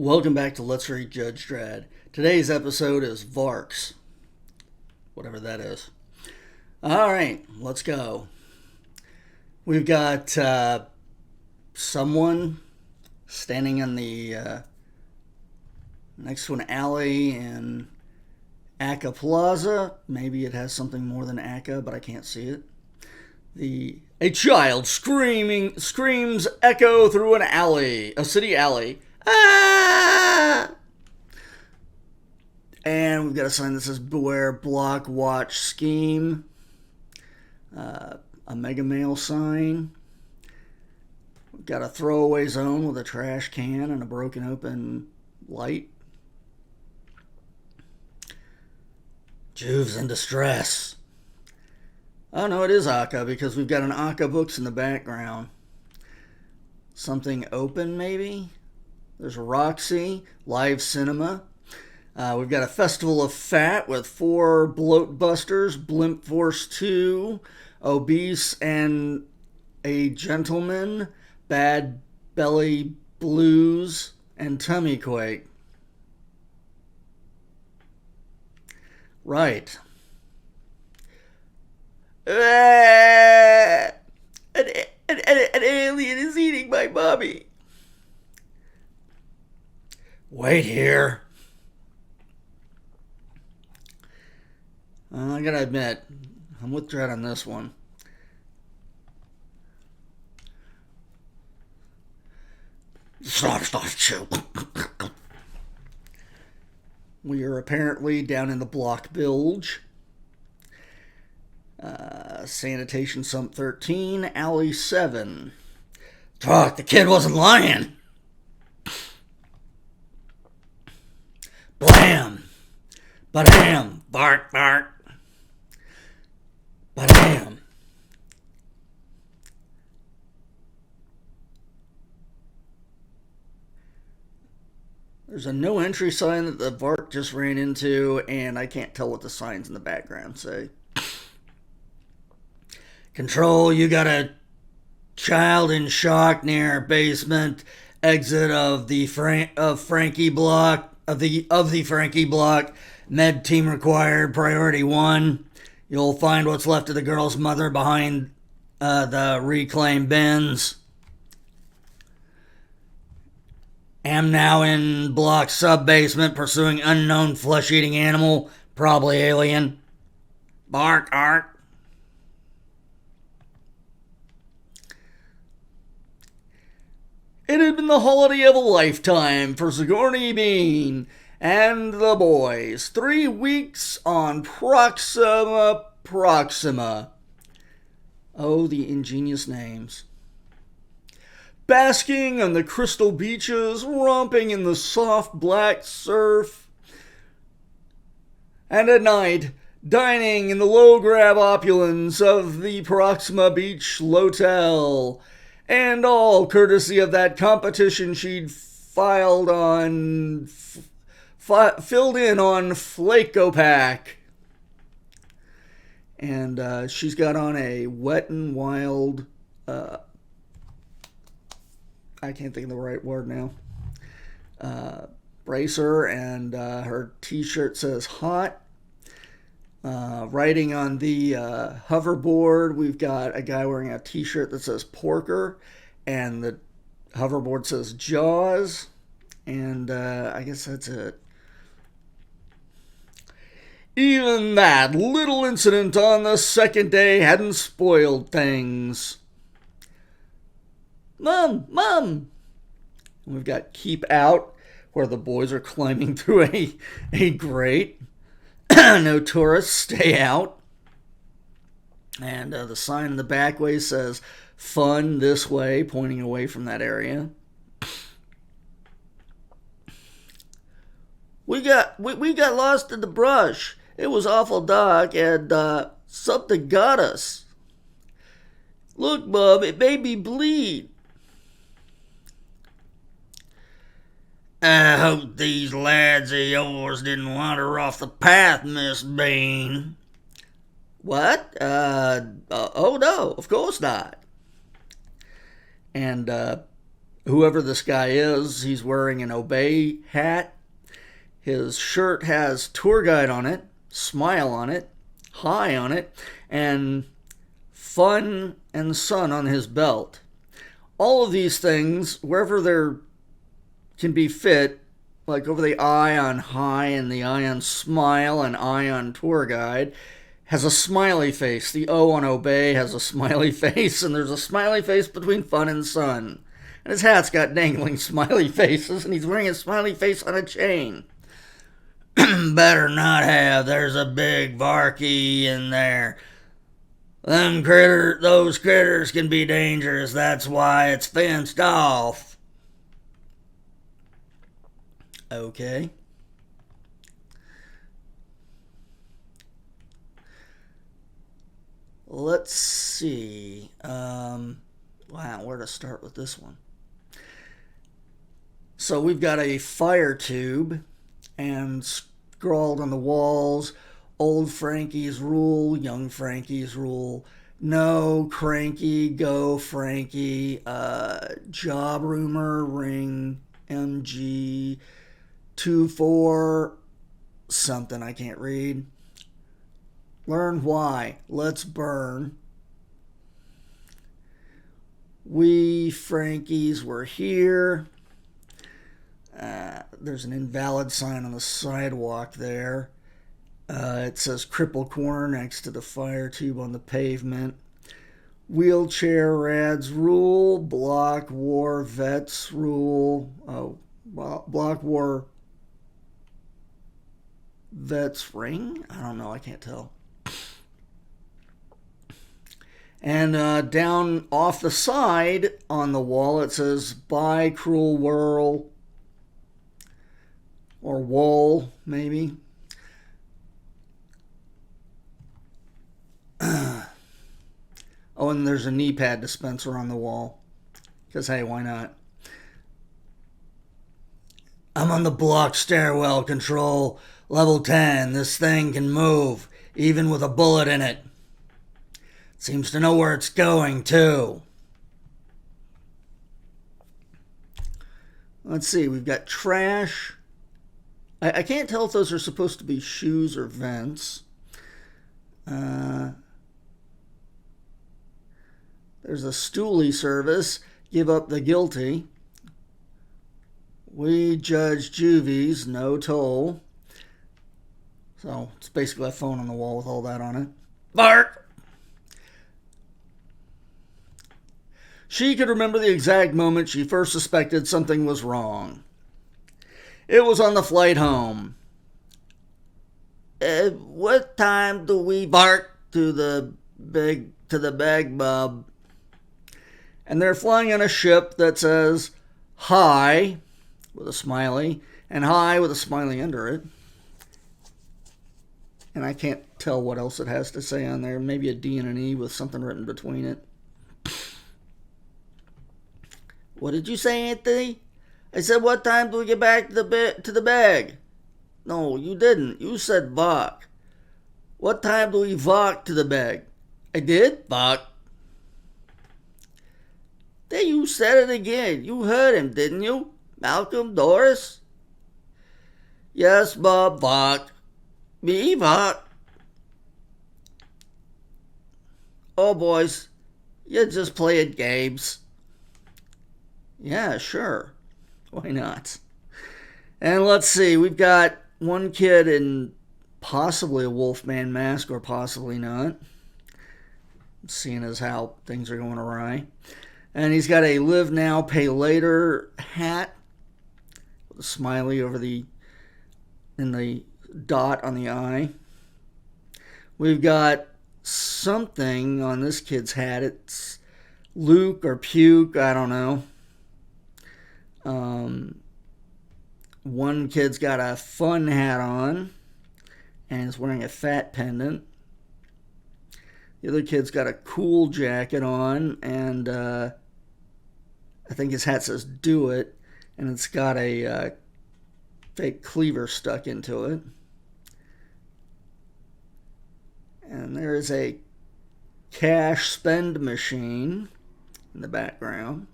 welcome back to Let's Read Judge Dredd. Today's episode is Varks. Whatever that is. Alright, let's go. We've got someone standing in the next to an alley in Aka Plaza. Maybe it has something more than Aka, but I can't see it. A child screams echo through an alley, a city alley. Ah! And we've got a sign that says Beware Block Watch Scheme. A Mega Mail sign. We've got a throwaway zone with a trash can and a broken open light. Juve's in distress. Oh no, it is Aka because we've got an Aka Books in the background. Something open maybe? There's Roxy, live cinema. We've got a Festival of Fat with 4 bloat busters, Blimp Force 2, Obese and a Gentleman, Bad Belly Blues, and Tummy Quake. Right. An alien is eating my mommy. Wait here. I gotta admit, I'm with Dredd on this one. Stop, chill. We are apparently down in the block bilge. Sanitation Sump 13, Alley 7. Talk, the kid wasn't lying. Blam! Badam! Bark, bark. Badam! There's a no entry sign that the Vark just ran into, and I can't tell what the signs in the background say. Control, you got a child in shock near basement exit of the Frankie block of the Frankie block. Med team required. Priority 1. You'll find what's left of the girl's mother behind the reclaimed bins. Am now in block sub-basement pursuing unknown flesh-eating animal, probably alien. Bark, ark. It had been the holiday of a lifetime for Sigourney Bean and the boys. 3 weeks on Proxima. Oh, the ingenious names. Basking on the crystal beaches, romping in the soft black surf. And at night, dining in the low-grab opulence of the Proxima Beach Lotel. And all courtesy of that competition she'd filled in on Flakopack. And she's got on a Wet n Wild, I can't think of the right word now, bracer, and her t-shirt says hot. Writing on the hoverboard, we've got a guy wearing a t-shirt that says Porker, and the hoverboard says Jaws, and I guess that's it. Even that little incident on the second day hadn't spoiled things. Mom! We've got Keep Out, where the boys are climbing through a grate. No tourists, stay out. And the sign in the back way says fun this way, pointing away from that area. We got lost in the brush. It was awful dark, and something got us. Look, Mom, it made me bleed. I hope these lads of yours didn't wander off the path, Miss Bean. What? Oh no, of course not. And whoever this guy is, he's wearing an Obey hat. His shirt has tour guide on it, smile on it, hi on it, and fun and sun on his belt. All of these things, wherever there can be fit, like over the I on hi and the I on smile and I on tour guide, has a smiley face. The O on obey has a smiley face, and there's a smiley face between fun and sun. And his hat's got dangling smiley faces, and he's wearing a smiley face on a chain. Better not have. There's a big Varky in there. Those critters can be dangerous. That's why it's fenced off. Okay. Let's see. Wow, where to start with this one? So we've got a fire tube, and scrawled on the walls, old Frankie's rule, young Frankie's rule, no cranky, go Frankie, job rumor, ring, MG, 24, something I can't read. Learn why, let's burn. We Frankies were here. There's an invalid sign on the sidewalk there. It says cripple corner next to the fire tube on the pavement. Wheelchair rads rule. Block war vets rule. Block war vets ring? I don't know. I can't tell. And down off the side on the wall it says bye cruel whirl. Or wool, maybe. Oh, and there's a knee pad dispenser on the wall. Because, hey, why not? I'm on the block stairwell control, level 10. This thing can move, even with a bullet in it. Seems to know where it's going, too. Let's see, we've got trash. I can't tell if those are supposed to be shoes or vents. There's a stoolie service. Give up the guilty. We judge juvies. No toll. So it's basically a phone on the wall with all that on it. Bart! She could remember the exact moment she first suspected something was wrong. It was on the flight home. What time do we bark to the bag bub? And they're flying on a ship that says hi with a smiley and hi with a smiley under it. And I can't tell what else it has to say on there. Maybe a D and an E with something written between it. What did you say, Anthony? I said, what time do we get back to the bag? No, you didn't. You said Vok. What time do we Vok to the bag? I did? Vok. Then you said it again. You heard him, didn't you? Malcolm, Doris? Yes, Bob, Vok. Me, Vok. Oh, boys, you're just playing games. Yeah, sure. Why not? And let's see, we've got one kid in possibly a Wolfman mask or possibly not. Seeing as how things are going awry. And he's got a live now, pay later hat with a smiley over in the dot on the eye. We've got something on this kid's hat. It's Luke or Puke, I don't know. One kid's got a fun hat on and is wearing a fat pendant. The other kid's got a cool jacket on, and I think his hat says do it, and it's got a fake cleaver stuck into it. And there is a cash spend machine in the background.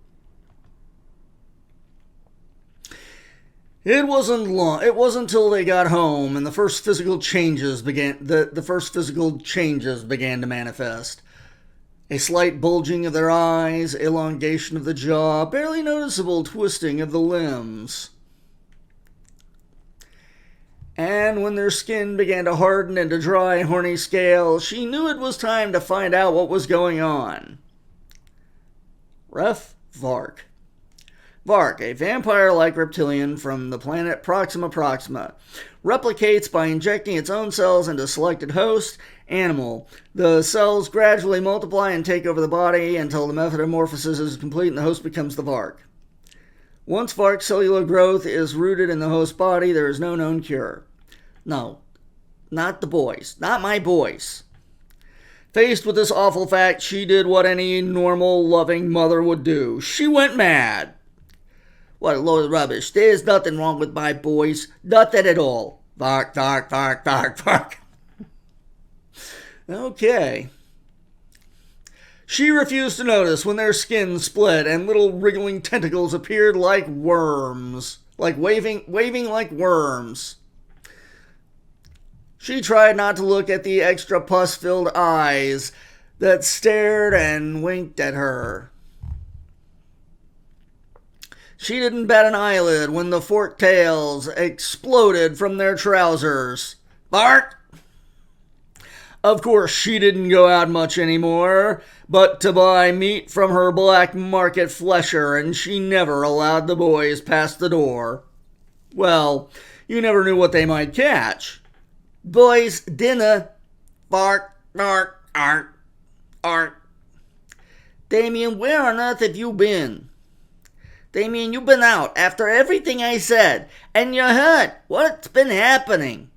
It wasn't long. It wasn't until they got home and the first physical changes began. The first physical changes began to manifest. A slight bulging of their eyes, elongation of the jaw, barely noticeable twisting of the limbs. And when their skin began to harden into dry, horny scales, she knew it was time to find out what was going on. Ref Vark. Vark, a vampire-like reptilian from the planet Proxima Proxima, replicates by injecting its own cells into a selected host animal. The cells gradually multiply and take over the body until the metamorphosis is complete and the host becomes the Vark. Once Vark's cellular growth is rooted in the host body, there is no known cure. No, not the boys. Not my boys. Faced with this awful fact, she did what any normal, loving mother would do. She went mad. What a load of rubbish. There's nothing wrong with my boys. Nothing at all. Bark, bark, bark, bark, bark. Okay. She refused to notice when their skin split and little wriggling tentacles appeared like worms. Like waving like worms. She tried not to look at the extra pus-filled eyes that stared and winked at her. She didn't bat an eyelid when the forked tails exploded from their trousers. Bark! Of course, she didn't go out much anymore, but to buy meat from her black market flesher, and she never allowed the boys past the door. Well, you never knew what they might catch. Boys, dinner. Bark, bark, ark, ark. Damien, where on earth have you been? Damien, you've been out after everything I said, and you're hurt. What's been happening?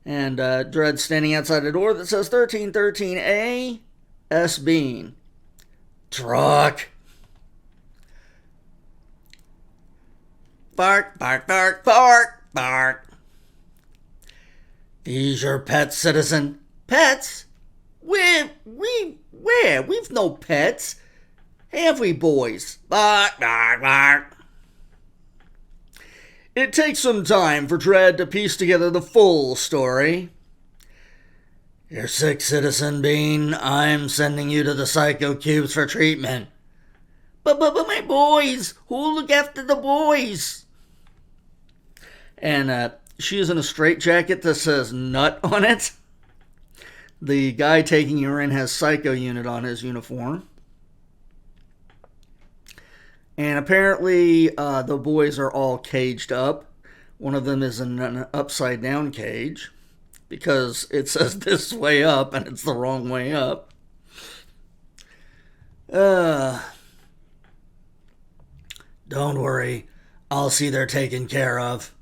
And Dredd standing outside the door that says 1313A, S. Bean. Truck. Bark, bark, bark, bark, bark. These your pets, citizen? Pets? Where? We've no pets. Have we, boys? Bark, bark, bark. It takes some time for Dredd to piece together the full story. You're sick, Citizen Bean. I'm sending you to the Psycho Cubes for treatment. But my boys! Who'll look after the boys? And she is in a straitjacket that says nut on it. The guy taking her in has Psycho Unit on his uniform. And apparently the boys are all caged up. One of them is in an upside down cage because it says this way up and it's the wrong way up. Don't worry. I'll see they're taken care of.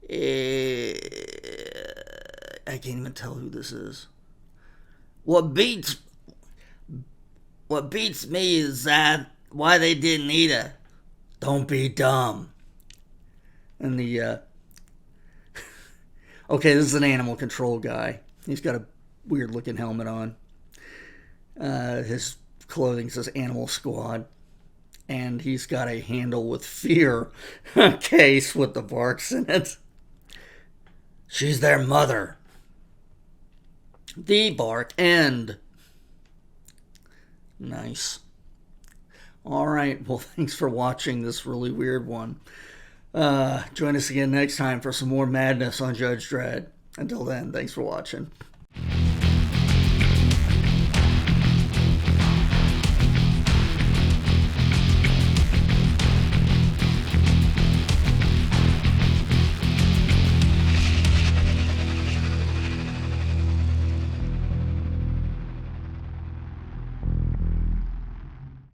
I can't even tell who this is. What beats me is that why they didn't eat her. Don't be dumb. And the okay, this is an animal control guy. He's got a weird looking helmet on. His clothing says Animal Squad. And he's got a Handle with Fear case with the barks in it. She's their mother. The bark end. Nice. Alright, well, thanks for watching this really weird one. Join us again next time for some more madness on Judge Dredd. Until then, thanks for watching.